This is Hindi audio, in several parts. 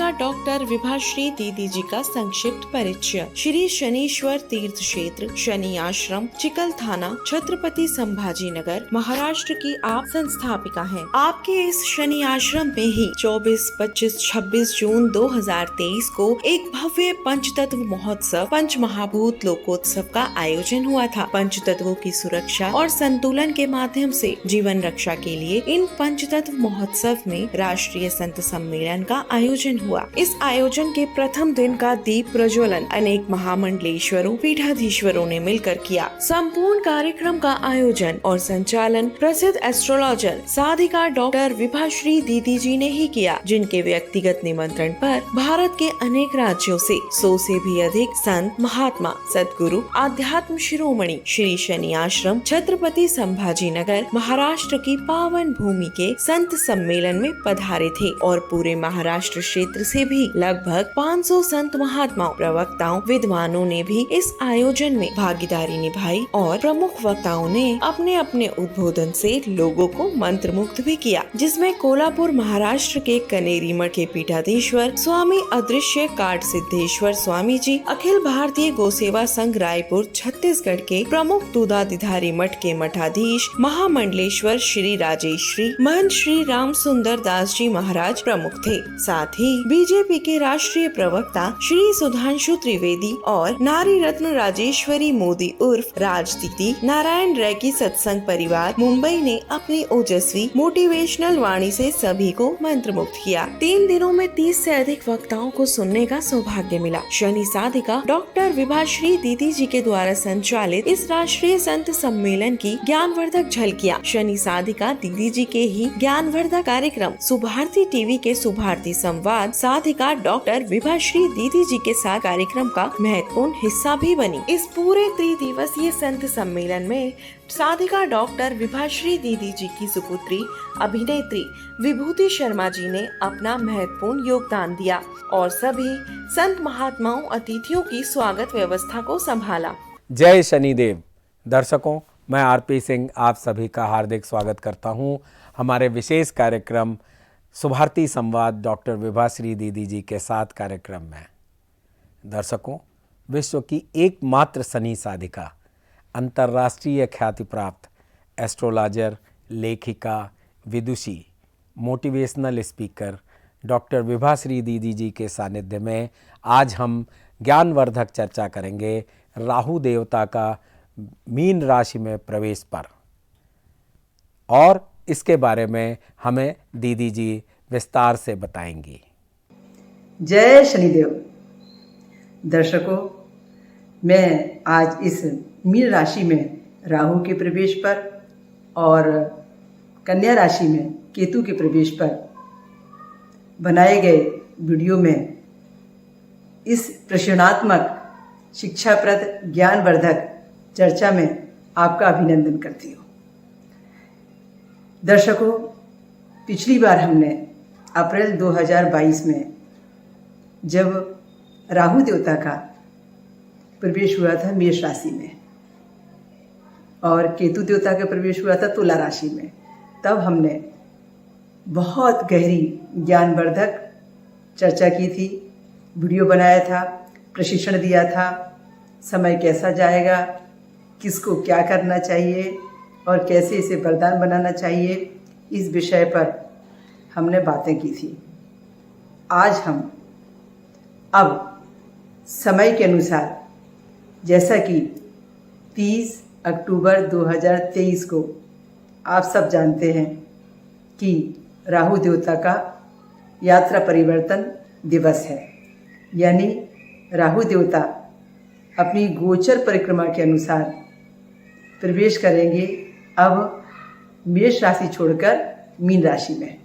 साधिका डॉक्टर विभाश्री दीदी जी का संक्षिप्त परिचय। श्री शनीश्वर तीर्थ क्षेत्र शनि आश्रम चिकल थाना छत्रपति संभाजी नगर महाराष्ट्र की आप संस्थापिका हैं। आपके इस शनि आश्रम में ही 24, 25, 26 जून 2023 को एक भव्य पंचतत्व महोत्सव पंच महाभूत लोकोत्सव का आयोजन हुआ था। पंचतत्वों की सुरक्षा और संतुलन के माध्यम से जीवन रक्षा के लिए इन पंचतत्व महोत्सव में राष्ट्रीय संत सम्मेलन का आयोजन हुआ। इस आयोजन के प्रथम दिन का दीप प्रज्वलन अनेक महामंडलेश्वरों पीठाधीश्वरों ने मिलकर किया। संपूर्ण कार्यक्रम का आयोजन और संचालन प्रसिद्ध एस्ट्रोलॉजर साधिका डॉक्टर विभाश्री दीदी जी ने ही किया, जिनके व्यक्तिगत निमंत्रण पर भारत के अनेक राज्यों से 100 से भी अधिक संत महात्मा सद्गुरु आध्यात्म शिरोमणि श्री शनि आश्रम छत्रपति संभाजी नगर महाराष्ट्र की पावन भूमि के संत सम्मेलन में पधारे थे और पूरे महाराष्ट्र क्षेत्र से भी लगभग 500 संत महात्माओं प्रवक्ताओं विद्वानों ने भी इस आयोजन में भागीदारी निभाई और प्रमुख वक्ताओं ने अपने अपने उद्बोधन से लोगों को मंत्रमुग्ध भी किया, जिसमें कोल्हापुर महाराष्ट्र के कनेरी मठ के पीठाधीश्वर स्वामी अदृश्य काट सिद्धेश्वर स्वामी जी, अखिल भारतीय गोसेवा संघ रायपुर छत्तीसगढ़ के प्रमुख दूधाधिधारी मठ के मठाधीश महामंडलेश्वर श्री राजेश्री महंत श्री राम सुंदर दास जी महाराज प्रमुख थे। साथ ही बीजेपी के राष्ट्रीय प्रवक्ता श्री सुधांशु त्रिवेदी और नारी रत्न राजेश्वरी मोदी उर्फ राज दीदी नारायण रैकी सत्संग परिवार मुंबई ने अपनी ओजस्वी मोटिवेशनल वाणी से सभी को मंत्रमुग्ध किया। 3 दिनों में 30 से अधिक वक्ताओं को सुनने का सौभाग्य मिला। शनि साधिका डॉक्टर विभाश्री दीदी जी के द्वारा संचालित इस राष्ट्रीय संत सम्मेलन की ज्ञानवर्धक झलकियां शनि साधिका दीदी जी के ही ज्ञानवर्धक कार्यक्रम सुभारती टीवी के सुभारती संवाद साधिका डॉक्टर विभाश्री दीदी जी के साथ कार्यक्रम का महत्वपूर्ण हिस्सा भी बनी। इस पूरे 3 दिवसीय संत सम्मेलन में साधिका डॉक्टर विभाश्री दीदी जी की सुपुत्री अभिनेत्री विभूति शर्मा जी ने अपना महत्वपूर्ण योगदान दिया और सभी संत महात्माओं अतिथियों की स्वागत व्यवस्था को संभाला। जय शनिदेव। दर्शकों, मैं आरपी सिंह आप सभी का हार्दिक स्वागत करता हूं हमारे विशेष कार्यक्रम सुभारती संवाद डॉक्टर विभाश्री दीदी जी के साथ कार्यक्रम में। दर्शकों, विश्व की एकमात्र शनि साधिका अंतर्राष्ट्रीय ख्याति प्राप्त एस्ट्रोलॉजर, लेखिका, विदुषी, मोटिवेशनल स्पीकर डॉक्टर विभाश्री दीदी जी के सानिध्य में आज हम ज्ञानवर्धक चर्चा करेंगे राहु देवता का मीन राशि में प्रवेश पर, और इसके बारे में हमें दीदी जी विस्तार से बताएंगी। जय शनिदेव। दर्शकों, मैं आज इस मीन राशि में राहु के प्रवेश पर और कन्या राशि में केतु के प्रवेश पर बनाए गए वीडियो में इस प्रश्नात्मक शिक्षाप्रद ज्ञानवर्धक चर्चा में आपका अभिनंदन करती हूँ। दर्शकों, पिछली बार हमने अप्रैल 2022 में जब राहु देवता का प्रवेश हुआ था मेष राशि में और केतु देवता का प्रवेश हुआ था तुला राशि में, तब हमने बहुत गहरी ज्ञानवर्धक चर्चा की थी, वीडियो बनाया था, प्रशिक्षण दिया था, समय कैसा जाएगा, किसको क्या करना चाहिए और कैसे इसे वरदान बनाना चाहिए, इस विषय पर हमने बातें की थी। आज हम अब समय के अनुसार, जैसा कि 30 अक्टूबर 2023 को आप सब जानते हैं कि राहु देवता का यात्रा परिवर्तन दिवस है, यानी राहु देवता अपनी गोचर परिक्रमा के अनुसार प्रवेश करेंगे अब मेष राशि छोड़कर मीन राशि में।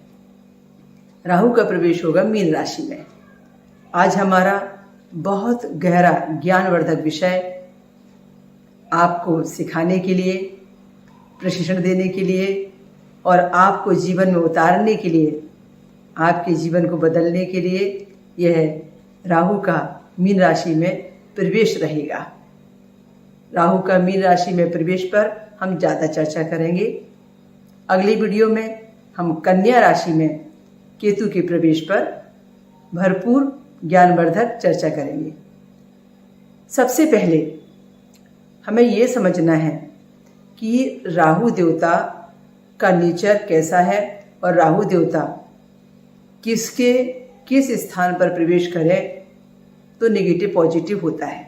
राहु का प्रवेश होगा मीन राशि में। आज हमारा बहुत गहरा ज्ञानवर्धक विषय आपको सिखाने के लिए, प्रशिक्षण देने के लिए और आपको जीवन में उतारने के लिए, आपके जीवन को बदलने के लिए यह राहु का मीन राशि में प्रवेश रहेगा। राहु का मीन राशि में प्रवेश पर हम ज़्यादा चर्चा करेंगे। अगली वीडियो में हम कन्या राशि में केतु के प्रवेश पर भरपूर ज्ञानवर्धक चर्चा करेंगे। सबसे पहले हमें ये समझना है कि राहु देवता का नेचर कैसा है और राहु देवता किस स्थान पर प्रवेश करे तो नेगेटिव पॉजिटिव होता है।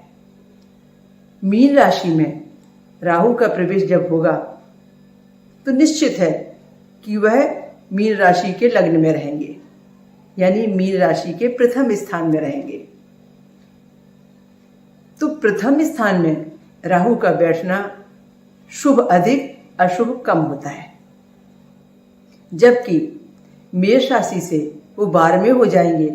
मीन राशि में राहु का प्रवेश जब होगा तो निश्चित है कि वह मीन राशि के लग्न में रहेंगे, यानी मीन राशि के प्रथम स्थान में रहेंगे। तो प्रथम स्थान में राहु का बैठना शुभ अधिक अशुभ कम होता है, जबकि मेष राशि से वो 12वें हो जाएंगे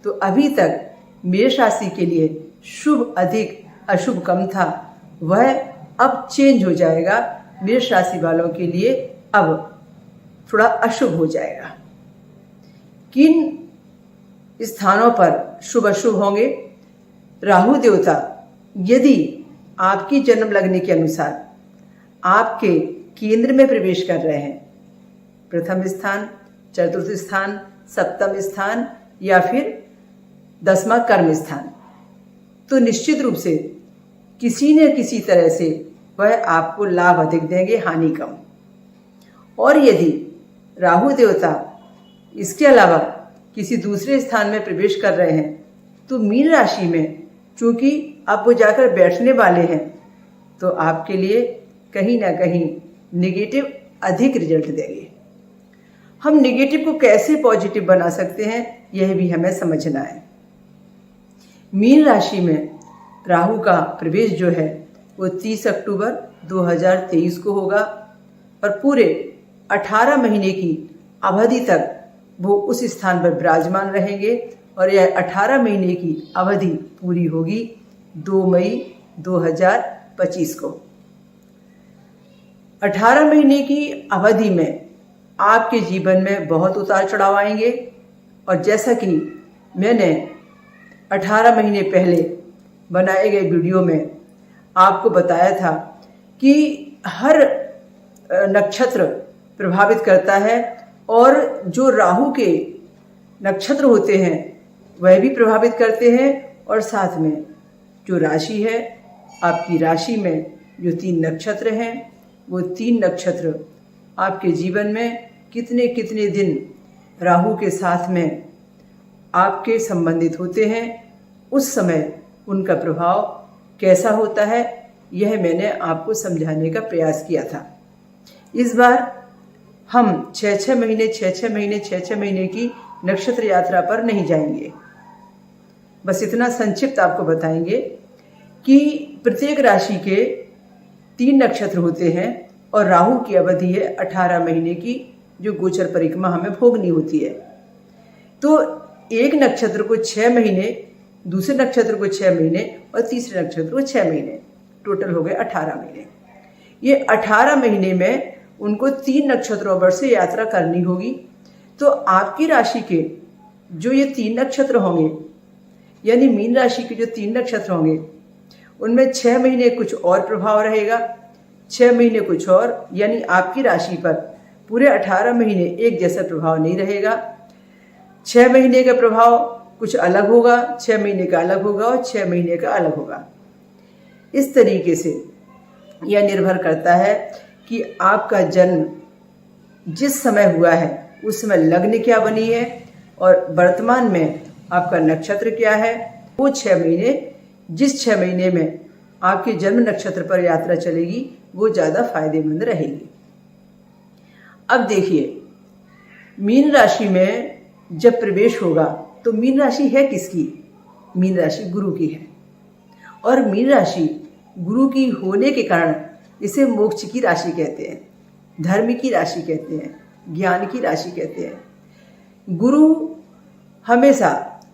तो अभी तक मेष राशि के लिए शुभ अधिक अशुभ कम था, वह अब चेंज हो जाएगा। मेष राशि वालों के लिए अब थोड़ा अशुभ हो जाएगा। किन स्थानों पर शुभ अशुभ होंगे? राहु देवता यदि आपकी जन्म लगने के अनुसार आपके केंद्र में प्रवेश कर रहे हैं, प्रथम स्थान, चतुर्थ स्थान, सप्तम स्थान या फिर 10वां कर्म स्थान, तो निश्चित रूप से किसी न किसी तरह से वह आपको लाभ अधिक देंगे, हानि कम। और यदि राहु देवता इसके अलावा किसी दूसरे स्थान में प्रवेश कर रहे हैं तो मीन राशि में चूंकि अब वो जाकर बैठने वाले हैं तो आपके लिए कहीं ना कहीं नेगेटिव अधिक रिजल्ट देंगे। हम नेगेटिव को कैसे पॉजिटिव बना सकते हैं यह भी हमें समझना है। मीन राशि में राहु का प्रवेश जो है वो 30 अक्टूबर 2023 को होगा और पूरे 18 महीने की अवधि तक वो उस स्थान पर विराजमान रहेंगे और यह 18 महीने की अवधि पूरी होगी 2 मई 2025 को। 18 महीने की अवधि में आपके जीवन में बहुत उतार चढ़ाव आएंगे और जैसा कि मैंने 18 महीने पहले बनाए गए वीडियो में आपको बताया था कि हर नक्षत्र प्रभावित करता है और जो राहु के नक्षत्र होते हैं वह भी प्रभावित करते हैं और साथ में जो राशि है, आपकी राशि में जो 3 नक्षत्र हैं वो 3 नक्षत्र आपके जीवन में कितने कितने दिन राहु के साथ में आपके संबंधित होते हैं, उस समय उनका प्रभाव कैसा होता है यह मैंने आपको समझाने का प्रयास किया था। इस बार हम 6-6 महीने की नक्षत्र यात्रा पर नहीं जाएंगे, बस इतना संक्षिप्त आपको बताएंगे कि प्रत्येक राशि के 3 नक्षत्र होते हैं और राहु की अवधि है 18 महीने की, जो गोचर परिक्रमा हमें भोगनी होती है। तो एक नक्षत्र को 6 महीने, दूसरे नक्षत्र को 6 महीने और तीसरे नक्षत्र को 6 महीने, टोटल हो गए 18 महीने। ये 18 महीने में उनको 3 नक्षत्रों पर से यात्रा करनी होगी। तो आपकी राशि के जो ये 3 नक्षत्र होंगे, यानी मीन राशि के जो 3 नक्षत्र होंगे, उनमें 6 महीने कुछ और प्रभाव रहेगा, 6 महीने कुछ और, यानी आपकी राशि पर पूरे 18 महीने एक जैसा प्रभाव नहीं रहेगा। 6 महीने का प्रभाव कुछ अलग होगा, 6 महीने का अलग होगा और 6 महीने का अलग होगा। इस तरीके से यह निर्भर करता है कि आपका जन्म जिस समय हुआ है उस समय लग्न क्या बनी है और वर्तमान में आपका नक्षत्र क्या है। वो 6 महीने, जिस 6 महीने में आपके जन्म नक्षत्र पर यात्रा चलेगी वो ज़्यादा फायदेमंद रहेगी। अब देखिए, मीन राशि में जब प्रवेश होगा तो मीन राशि है किसकी? मीन राशि गुरु की है और मीन राशि गुरु की होने के कारण इसे मोक्ष की राशि कहते हैं, धर्म की राशि कहते हैं, ज्ञान की राशि कहते हैं। गुरु हमेशा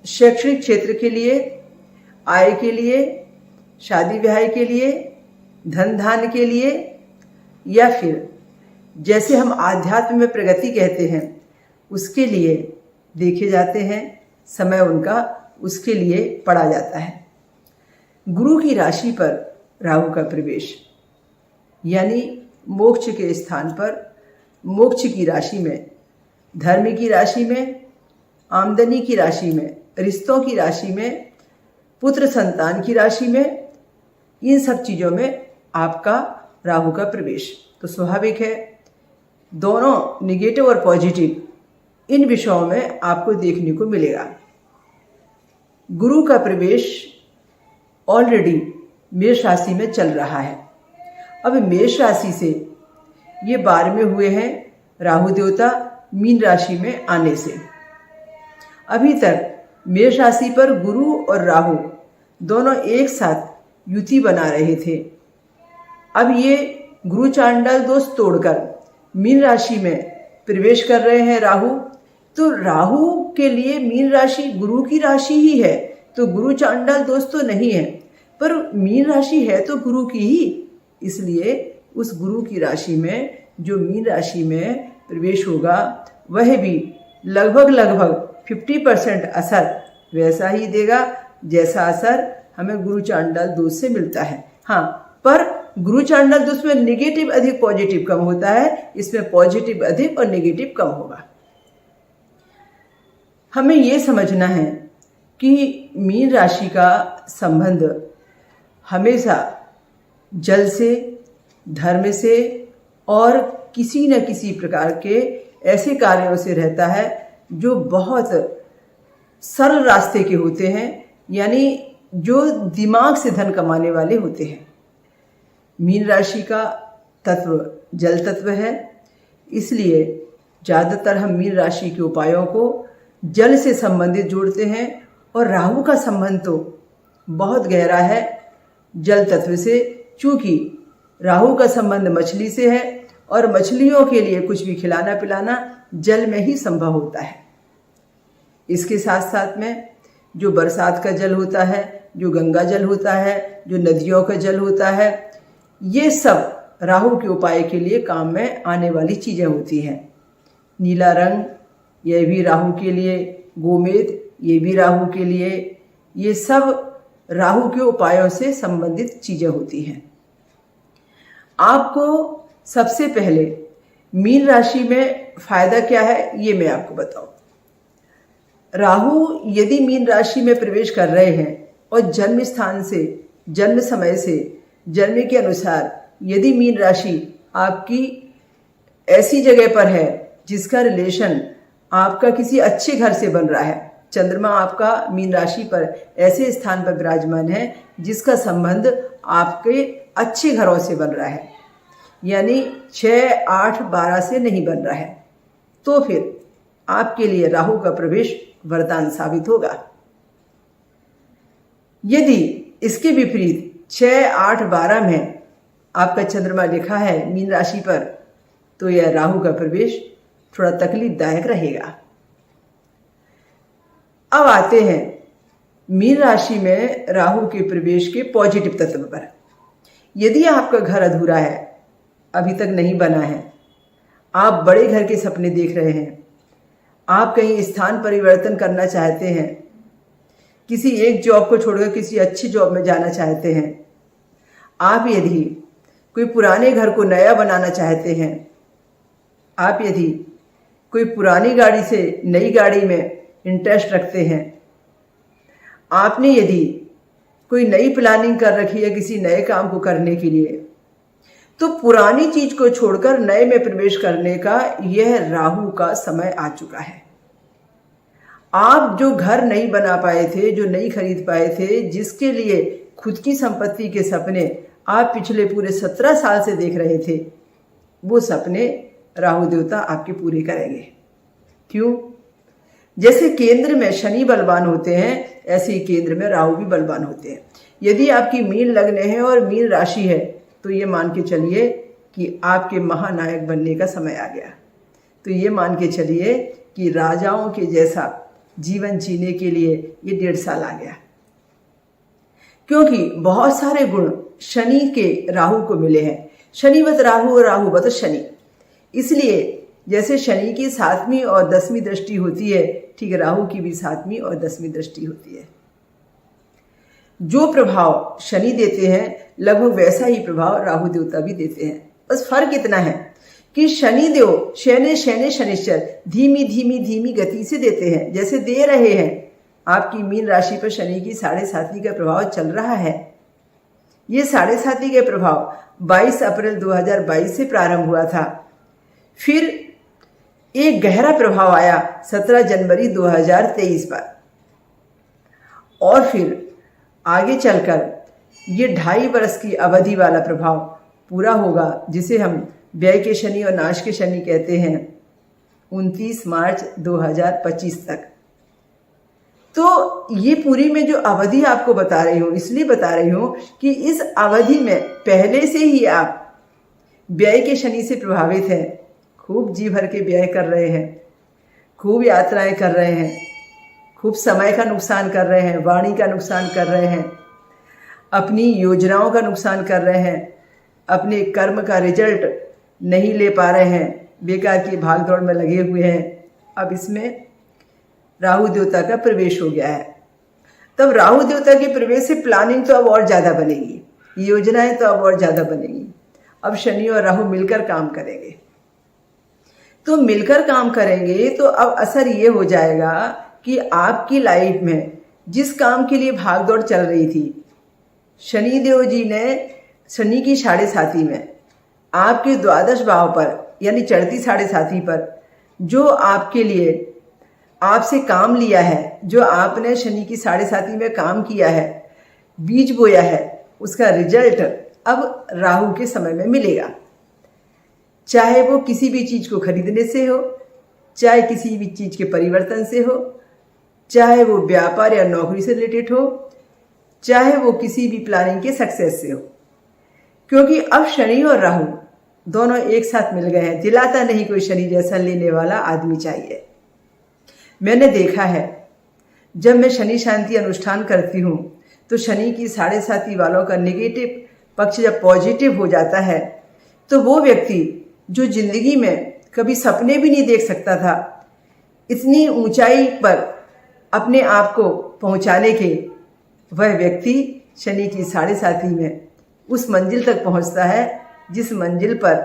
शैक्षणिक क्षेत्र के लिए, आय के लिए, शादी ब्याह के लिए, धन धान के लिए, या फिर जैसे हम आध्यात्म में प्रगति कहते हैं उसके लिए देखे जाते हैं, समय उनका उसके लिए पड़ा जाता है। गुरु की राशि पर राहु का प्रवेश यानी मोक्ष के स्थान पर, मोक्ष की राशि में, धर्म की राशि में, आमदनी की राशि में रिश्तों की राशि में, पुत्र संतान की राशि में, इन सब चीज़ों में आपका राहु का प्रवेश। तो स्वाभाविक है दोनों निगेटिव और पॉजिटिव इन विषयों में आपको देखने को मिलेगा। गुरु का प्रवेश ऑलरेडी मेष राशि में चल रहा है। अब मेष राशि से ये 12वें हुए हैं राहु देवता मीन राशि में आने से। अभी तक मेष राशि पर गुरु और राहु दोनों एक साथ युति बना रहे थे। अब ये गुरु चांडाल दोष तोड़कर मीन राशि में प्रवेश कर रहे हैं राहु। तो राहु के लिए मीन राशि गुरु की राशि ही है, तो गुरु चांडाल दोष तो नहीं है, पर मीन राशि है तो गुरु की ही, इसलिए उस गुरु की राशि में जो मीन राशि में प्रवेश होगा वह भी लगभग 50% असर वैसा ही देगा जैसा असर हमें गुरु चांडाल दोष से मिलता है। हाँ, पर गुरु चांडाल दोष में नेगेटिव अधिक पॉजिटिव कम होता है, इसमें पॉजिटिव अधिक और नेगेटिव कम होगा। हमें ये समझना है कि मीन राशि का संबंध हमेशा जल से, धर्म से और किसी न किसी प्रकार के ऐसे कार्यों से रहता है जो बहुत सरल रास्ते के होते हैं, यानी जो दिमाग से धन कमाने वाले होते हैं। मीन राशि का तत्व जल तत्व है, इसलिए ज़्यादातर हम मीन राशि के उपायों को जल से संबंधित जोड़ते हैं और राहु का संबंध तो बहुत गहरा है जल तत्व से, चूँकि राहु का संबंध मछली से है और मछलियों के लिए कुछ भी खिलाना पिलाना जल में ही संभव होता है। इसके साथ साथ में जो बरसात का जल होता है, जो गंगा जल होता है, जो नदियों का जल होता है, ये सब राहु के उपाय के लिए काम में आने वाली चीज़ें होती हैं। नीला रंग यह भी राहु के लिए, गोमेद ये भी राहु के लिए, ये सब राहु के उपायों से संबंधित चीज़ें होती हैं। आपको सबसे पहले मीन राशि में फायदा क्या है ये मैं आपको बताऊं। राहु यदि मीन राशि में प्रवेश कर रहे हैं और जन्म स्थान से, जन्म समय से, जन्म के अनुसार यदि मीन राशि आपकी ऐसी जगह पर है जिसका रिलेशन आपका किसी अच्छे घर से बन रहा है, चंद्रमा आपका मीन राशि पर ऐसे स्थान पर विराजमान है जिसका संबंध आपके अच्छे घरों से बन रहा है, यानी 6, 8, 12 से नहीं बन रहा है, तो फिर आपके लिए राहु का प्रवेश वरदान साबित होगा। यदि इसके विपरीत 6, 8, 12 में आपका चंद्रमा लिखा है मीन राशि पर, तो यह राहु का प्रवेश थोड़ा तकलीफदायक रहेगा। अब आते हैं मीन राशि में राहु के प्रवेश के पॉजिटिव तत्व पर। यदि आपका घर अधूरा है, अभी तक नहीं बना है, आप बड़े घर के सपने देख रहे हैं, आप कहीं स्थान परिवर्तन करना चाहते हैं, किसी एक जॉब को छोड़कर किसी अच्छी जॉब में जाना चाहते हैं, आप यदि कोई पुराने घर को नया बनाना चाहते हैं, आप यदि कोई पुरानी गाड़ी से नई गाड़ी में इंटरेस्ट रखते हैं, आपने यदि कोई नई प्लानिंग कर रखी है किसी नए काम को करने के लिए, तो पुरानी चीज को छोड़कर नए में प्रवेश करने का यह राहु का समय आ चुका है। आप जो घर नहीं बना पाए थे, जो नहीं खरीद पाए थे, जिसके लिए खुद की संपत्ति के सपने आप पिछले पूरे 17 साल से देख रहे थे, वो सपने राहु देवता आपके पूरे करेंगे। क्यों? जैसे केंद्र में शनि बलवान होते हैं, ऐसे ही केंद्र में राहु भी बलवान होते हैं। यदि आपकी मीन लग्न है और मीन राशि है, तो ये मान के चलिए कि आपके महानायक बनने का समय आ गया। तो ये मान के चलिए कि राजाओं के जैसा जीवन जीने के लिए ये 1.5 साल आ गया, क्योंकि बहुत सारे गुण शनि के राहु को मिले हैं। शनिवत राहु और राहुवत शनि, इसलिए जैसे शनि की 7वीं और 10वीं दृष्टि होती है, ठीक राहु की भी 7वीं और 10वीं दृष्टि होती है। जो प्रभाव शनि देते हैं लगभग वैसा ही प्रभाव राहु देवता भी देते हैं। बस फर्क इतना है कि शनि देव शनि शनिश्चर धीमी धीमी धीमी गति से देते हैं, जैसे दे रहे हैं आपकी मीन राशि पर शनि की 7.5 का प्रभाव चल रहा है। ये 7.5 का प्रभाव 22 अप्रैल 2022 से प्रारंभ हुआ था। फिर एक गहरा प्रभाव आया 17 जनवरी 2023 पर, और फिर आगे चलकर ये 2.5 वर्ष की अवधि वाला प्रभाव पूरा होगा, जिसे हम व्यय के शनि और नाश के शनि कहते हैं, 29 मार्च 2025 तक। तो ये पूरी में जो अवधि आपको बता रही हूँ, इसलिए बता रही हूँ कि इस अवधि में पहले से ही आप व्यय के शनि से प्रभावित हैं, खूब जी भर के व्यय कर रहे हैं, खूब यात्राएं कर रहे हैं, खूब समय का नुकसान कर रहे हैं, वाणी का नुकसान कर रहे हैं, अपनी योजनाओं का नुकसान कर रहे हैं, अपने कर्म का रिजल्ट नहीं ले पा रहे हैं, बेकार की भागदौड़ में लगे हुए हैं। अब इसमें राहु देवता का प्रवेश हो गया है। तब राहु देवता के प्रवेश से प्लानिंग तो अब और ज़्यादा बनेगी, योजनाएं तो अब और ज़्यादा बनेगी। अब शनि और राहु मिलकर काम करेंगे। तो मिलकर काम करेंगे तो अब असर ये हो जाएगा कि आपकी लाइफ में जिस काम के लिए भागदौड़ चल रही थी, शनि देव जी ने शनि की 7.5 में आपके द्वादश भाव पर यानी चढ़ती 7.5 पर जो आपके लिए आपसे काम लिया है, जो आपने शनि की 7.5 में काम किया है, बीज बोया है, उसका रिजल्ट अब राहु के समय में मिलेगा। चाहे वो किसी भी चीज़ को खरीदने से हो, चाहे किसी भी चीज़ के परिवर्तन से हो, चाहे वो व्यापार या नौकरी से रिलेटेड हो, चाहे वो किसी भी प्लानिंग के सक्सेस से हो। क्योंकि अब शनि और राहु दोनों एक साथ मिल गए हैं। दिलाता नहीं कोई शनि जैसा लेने वाला आदमी चाहिए। मैंने देखा है, जब मैं शनि शांति अनुष्ठान करती हूँ तो शनि की 7.5 वालों का नेगेटिव पक्ष जब पॉजिटिव हो जाता है तो वो व्यक्ति जो जिंदगी में कभी सपने भी नहीं देख सकता था, इतनी ऊंचाई पर अपने आप को पहुंचाने के, वह व्यक्ति शनि की 7.5 में उस मंजिल तक पहुंचता है जिस मंजिल पर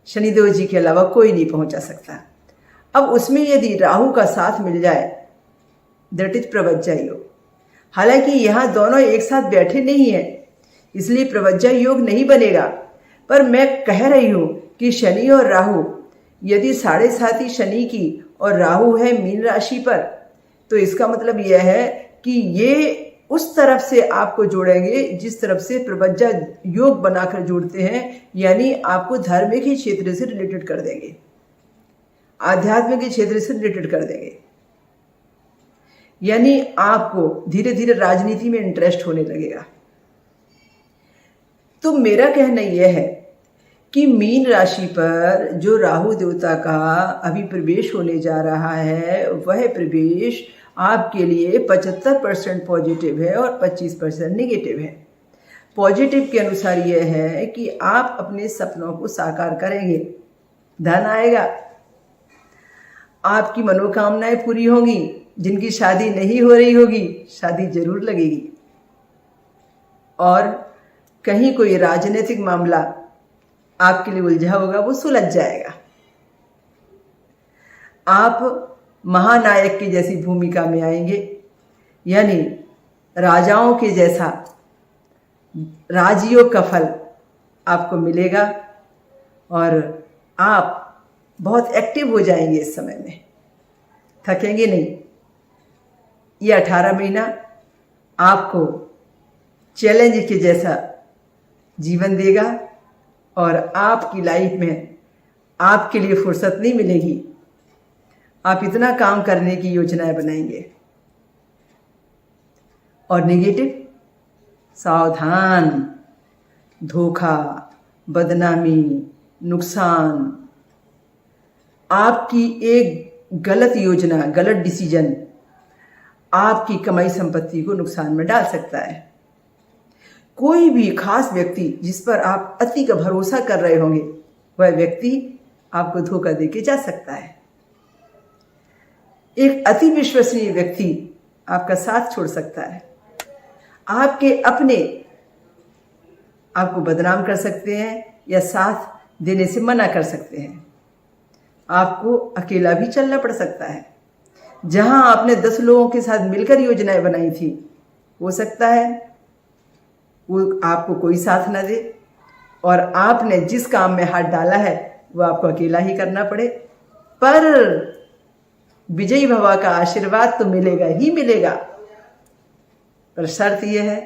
शनिदेव जी के अलावा कोई नहीं पहुंचा सकता। अब उसमें यदि राहु का साथ मिल जाए, दैट इज प्रवज्जा योग। हालांकि यहाँ दोनों एक साथ बैठे नहीं हैं, इसलिए प्रवज्जा योग नहीं बनेगा। पर मैं कह रही हूँ कि शनि और राहु यदि 7.5 शनि की और राहु है मीन राशि पर, तो इसका मतलब यह है कि ये उस तरफ से आपको जोड़ेंगे जिस तरफ से प्रवज्जा योग बनाकर जोड़ते हैं, यानी आपको धर्म के क्षेत्र से रिलेटेड कर देंगे, आध्यात्म के क्षेत्र से रिलेटेड कर देंगे। यानी आपको धीरे धीरे राजनीति में इंटरेस्ट होने लगेगा। तो मेरा कहना यह है कि मीन राशि पर जो राहु देवता का अभी प्रवेश होने जा रहा है, वह प्रवेश आपके लिए 75% पॉजिटिव है और 25% नेगेटिव है। पॉजिटिव के अनुसार यह है कि आप अपने सपनों को साकार करेंगे, धन आएगा, आपकी मनोकामनाएं पूरी होंगी, जिनकी शादी नहीं हो रही होगी शादी जरूर लगेगी, और कहीं कोई राजनीतिक मामला आपके लिए उलझा होगा वो सुलझ जाएगा। आप महानायक की जैसी भूमिका में आएंगे, यानी राजाओं के जैसा राजयोग का फल आपको मिलेगा और आप बहुत एक्टिव हो जाएंगे। इस समय में थकेंगे नहीं। ये 18 महीना आपको चैलेंज के जैसा जीवन देगा और आपकी लाइफ में आपके लिए फुर्सत नहीं मिलेगी। आप इतना काम करने की योजनाएं बनाएंगे। और नेगेटिव, सावधान, धोखा, बदनामी, नुकसान, आपकी एक गलत योजना, गलत डिसीजन आपकी कमाई संपत्ति को नुकसान में डाल सकता है। कोई भी खास व्यक्ति जिस पर आप अति का भरोसा कर रहे होंगे, वह व्यक्ति आपको धोखा देके जा सकता है। एक अति विश्वसनीय व्यक्ति आपका साथ छोड़ सकता है। आपके अपने आपको बदनाम कर सकते हैं या साथ देने से मना कर सकते हैं। आपको अकेला भी चलना पड़ सकता है। जहां आपने 10 लोगों के साथ मिलकर योजनाएं बनाई थी, हो सकता है वो आपको कोई साथ ना दे और आपने जिस काम में हाथ डाला है वो आपको अकेला ही करना पड़े। पर विजयी भवा का आशीर्वाद तो मिलेगा ही मिलेगा, पर शर्त यह है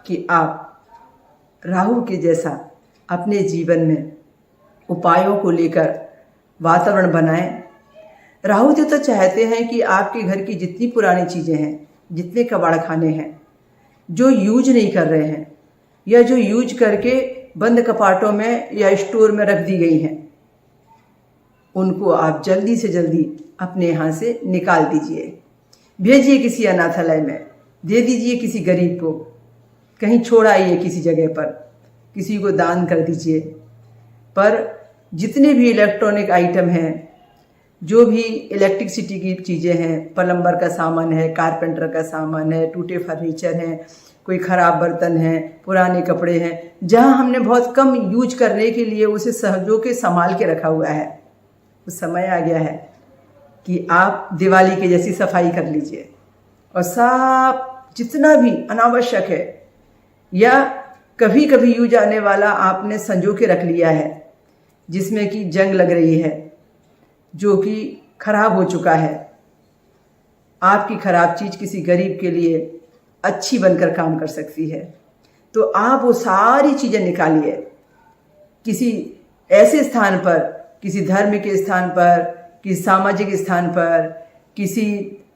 कि आप राहु के जैसा अपने जीवन में उपायों को लेकर वातावरण बनाएं। राहु देवता चाहते हैं कि आपके घर की जितनी पुरानी चीज़ें हैं, जितने कबाड़ खाने हैं जो यूज नहीं कर रहे हैं या जो यूज करके बंद कपाटों में या स्टोर में रख दी गई हैं, उनको आप जल्दी से जल्दी अपने यहाँ से निकाल दीजिए, भेजिए किसी अनाथालय में, दे दीजिए किसी गरीब को, कहीं छोड़ आइए किसी जगह पर, किसी को दान कर दीजिए। पर जितने भी इलेक्ट्रॉनिक आइटम हैं, जो भी इलेक्ट्रिसिटी की चीज़ें हैं, प्लम्बर का सामान है, कारपेंटर का सामान है, टूटे फर्नीचर हैं, कोई ख़राब बर्तन हैं, पुराने कपड़े हैं, जहां हमने बहुत कम यूज करने के लिए उसे सहजों के संभाल के रखा हुआ है, उस समय आ गया है कि आप दिवाली के जैसी सफाई कर लीजिए और सब जितना भी अनावश्यक है या कभी कभी यूज आने वाला आपने संजो के रख लिया है, जिसमें कि जंग लग रही है, जो कि खराब हो चुका है। आपकी खराब चीज़ किसी गरीब के लिए अच्छी बनकर काम कर सकती है, तो आप वो सारी चीज़ें निकालिए किसी ऐसे स्थान पर, किसी धर्म के स्थान पर, किसी सामाजिक स्थान पर, किसी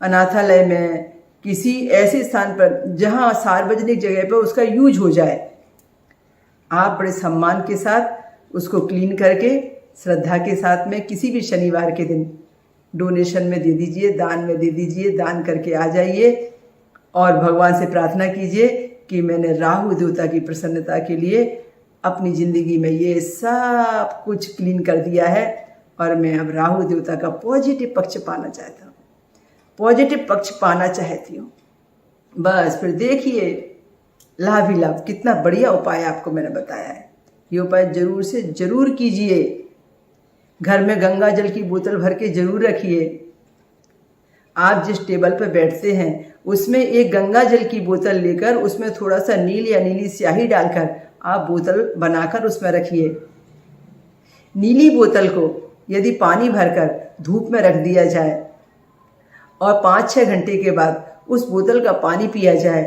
अनाथालय में, किसी ऐसे स्थान पर जहां सार्वजनिक जगह पर उसका यूज हो जाए। आप बड़े सम्मान के साथ उसको क्लीन करके श्रद्धा के साथ में किसी भी शनिवार के दिन डोनेशन में दे दीजिए, दान में दे दीजिए, दान करके आ जाइए और भगवान से प्रार्थना कीजिए कि मैंने राहु देवता की प्रसन्नता के लिए अपनी ज़िंदगी में ये सब कुछ क्लीन कर दिया है और मैं अब राहु देवता का पॉजिटिव पक्ष पाना चाहता हूँ, पॉजिटिव पक्ष पाना चाहती हूँ। बस फिर देखिए लाभ ही लाभ, कितना बढ़िया उपाय आपको मैंने बताया है। ये उपाय जरूर से जरूर कीजिए। घर में गंगा जल की बोतल भर के जरूर रखिए। आप जिस टेबल पर बैठते हैं उसमें एक गंगा जल की बोतल लेकर उसमें थोड़ा सा नील या नीली स्याही डालकर आप बोतल बनाकर उसमें रखिए। नीली बोतल को यदि पानी भरकर धूप में रख दिया जाए और 5-6 घंटे के बाद उस बोतल का पानी पिया जाए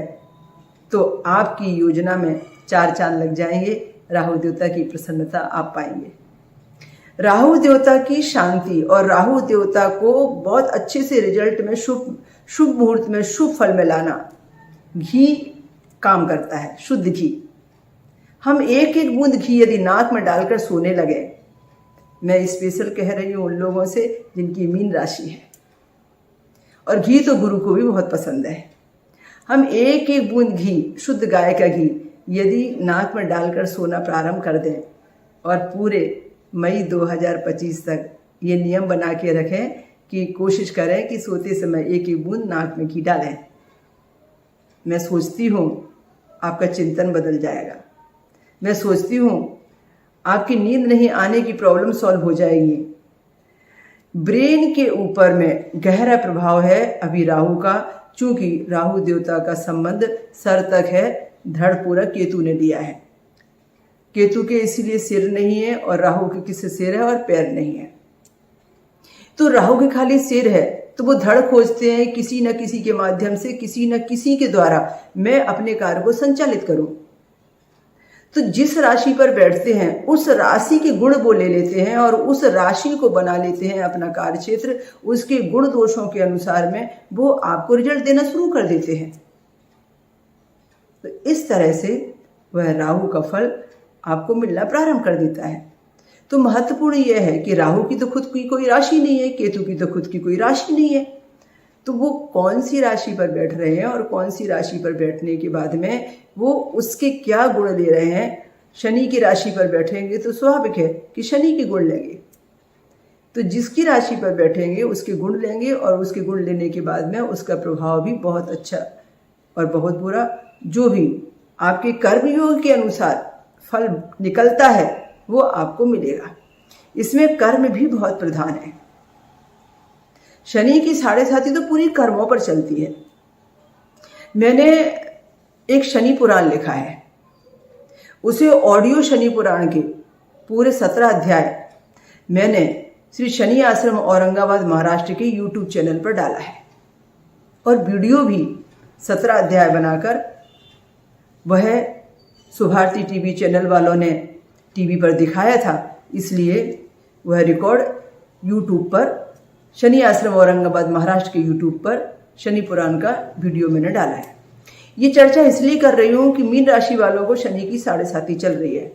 तो आपकी योजना में 4 चांद लग जाएंगे। राहु देवता की प्रसन्नता आप पाएंगे। राहु देवता की शांति और राहु देवता को बहुत अच्छे से रिजल्ट में शुभ मुहूर्त में शुभ फल में लाना घी काम करता है, शुद्ध घी। हम एक एक बूंद घी यदि नाक में डालकर सोने लगे, मैं स्पेशल कह रही हूँ उन लोगों से जिनकी मीन राशि है, और घी तो गुरु को भी बहुत पसंद है। हम एक एक बूंद घी, शुद्ध गाय का घी यदि नाक में डालकर सोना प्रारंभ कर दें और पूरे मई 2025 तक ये नियम बना के रखें कि कोशिश करें कि सोते समय एक एक बूंद नाक में घी डालें, मैं सोचती हूँ आपका चिंतन बदल जाएगा। मैं सोचती हूँ आपकी नींद नहीं आने की प्रॉब्लम सॉल्व हो जाएगी। ब्रेन के ऊपर में गहरा प्रभाव है अभी राहु का, चूंकि राहु देवता का संबंध सर तक है, धड़ पूरा केतु ने दिया है। केतु के इसीलिए सिर नहीं है और राहु के किसी सिर है और पैर नहीं है। तो राहु के खाली सिर है तो वो धड़ खोजते हैं किसी न किसी के माध्यम से, किसी न किसी के द्वारा मैं अपने कार्य को संचालित करूं। तो जिस राशि पर बैठते हैं उस राशि के गुण वो ले लेते हैं और उस राशि को बना लेते हैं अपना कार्य क्षेत्र। उसके गुण दोषों के अनुसार में वो आपको रिजल्ट देना शुरू कर देते हैं। तो इस तरह से वह राहु का फल आपको मिलना प्रारंभ कर देता है। तो महत्वपूर्ण यह है कि राहु की तो खुद की कोई राशि नहीं है, केतु की तो खुद की कोई राशि नहीं है, तो वो कौन सी राशि पर बैठ रहे हैं और कौन सी राशि पर बैठने के बाद में वो उसके क्या गुण ले रहे हैं। शनि की राशि पर बैठेंगे तो स्वाभाविक है कि शनि के गुण लेंगे, तो जिसकी राशि पर बैठेंगे उसके गुण लेंगे और उसके गुण लेने के बाद में उसका प्रभाव भी बहुत अच्छा और बहुत बुरा, जो भी आपके कर्मयोग के अनुसार फल निकलता है वो आपको मिलेगा। इसमें कर्म भी बहुत प्रधान है। शनि की साढ़े साथी तो पूरी कर्मों पर चलती है। मैंने एक शनि पुराण लिखा है, उसे ऑडियो शनि पुराण के पूरे 17 अध्याय मैंने श्री शनि आश्रम औरंगाबाद महाराष्ट्र के YouTube चैनल पर डाला है और वीडियो भी 17 अध्याय बनाकर वह सुभारती टीवी चैनल वालों ने टीवी पर दिखाया था, इसलिए वह रिकॉर्ड YouTube पर शनि आश्रम औरंगाबाद महाराष्ट्र के YouTube पर शनि पुराण का वीडियो मैंने डाला है। ये चर्चा इसलिए कर रही हूँ कि मीन राशि वालों को शनि की साढ़े साती चल रही है,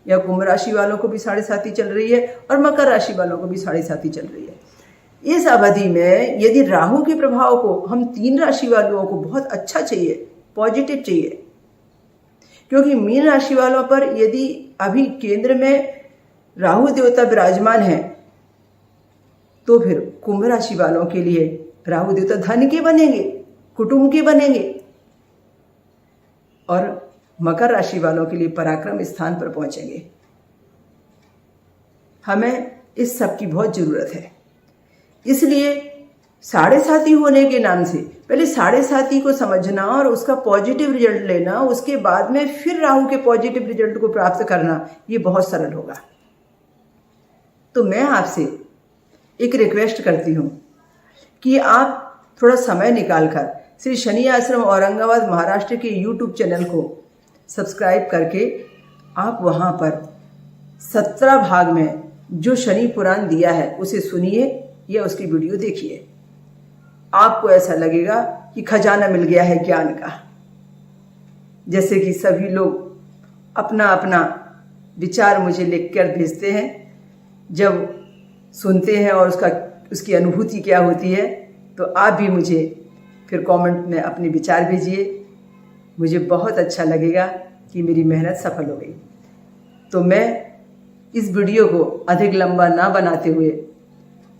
या कुंभ राशि वालों को भी साढ़े साती चल रही है और मकर राशि वालों को भी साढ़े साती चल रही है। इस अवधि में यदि राहु के प्रभाव को हम 3 राशि वालों को बहुत अच्छा चाहिए, पॉजिटिव चाहिए, क्योंकि मीन राशि वालों पर यदि अभी केंद्र में राहु देवता विराजमान है तो फिर कुंभ राशि वालों के लिए राहु देवता धन के बनेंगे, कुटुंब के बनेंगे, और मकर राशि वालों के लिए पराक्रम स्थान पर पहुंचेंगे। हमें इस सब की बहुत जरूरत है, इसलिए साढ़े साती होने के नाम से पहले साढ़े साती को समझना और उसका पॉजिटिव रिजल्ट लेना, उसके बाद में फिर राहु के पॉजिटिव रिजल्ट को प्राप्त करना, ये बहुत सरल होगा। तो मैं आपसे एक रिक्वेस्ट करती हूँ कि आप थोड़ा समय निकालकर श्री शनि आश्रम औरंगाबाद महाराष्ट्र के YouTube चैनल को सब्सक्राइब करके आप वहाँ पर 17 भाग में जो शनि पुराण दिया है उसे सुनिए या उसकी वीडियो देखिए। आपको ऐसा लगेगा कि खजाना मिल गया है ज्ञान का। जैसे कि सभी लोग अपना अपना विचार मुझे लिखकर भेजते हैं, जब सुनते हैं और उसकी अनुभूति क्या होती है, तो आप भी मुझे फिर कमेंट में अपने विचार भेजिए। मुझे बहुत अच्छा लगेगा कि मेरी मेहनत सफल हो गई। तो मैं इस वीडियो को अधिक लंबा ना बनाते हुए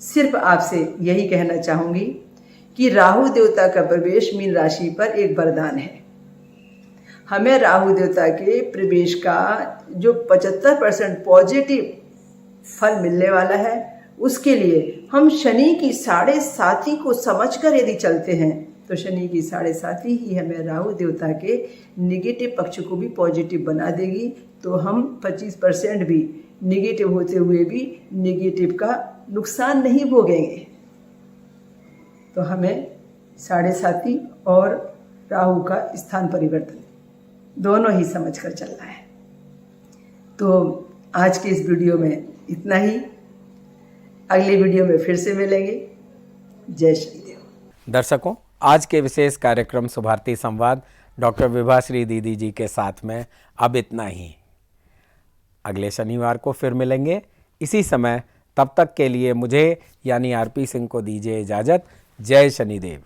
सिर्फ आपसे यही कहना चाहूँगी कि राहु देवता का प्रवेश मीन राशि पर एक वरदान है। हमें राहु देवता के प्रवेश का जो 75% पॉजिटिव फल मिलने वाला है, उसके लिए हम शनि की साढ़े साती को समझकर यदि चलते हैं तो शनि की साढ़े साती ही हमें राहु देवता के निगेटिव पक्ष को भी पॉजिटिव बना देगी। तो हम 25% भी निगेटिव होते हुए भी निगेटिव का नुकसान नहीं भोगेंगे। तो हमें साढ़े साती और राहु का स्थान परिवर्तन दोनों ही समझकर चलना है। तो आज के इस वीडियो में इतना ही। अगले वीडियो में फिर से मिलेंगे। जय श्री देव। दर्शकों, आज के विशेष कार्यक्रम सुभारती संवाद डॉक्टर विभाश्री दीदी जी के साथ में अब इतना ही। अगले शनिवार को फिर मिलेंगे इसी समय। तब तक के लिए मुझे यानी आरपी सिंह को दीजिए इजाज़त। जय शनिदेव।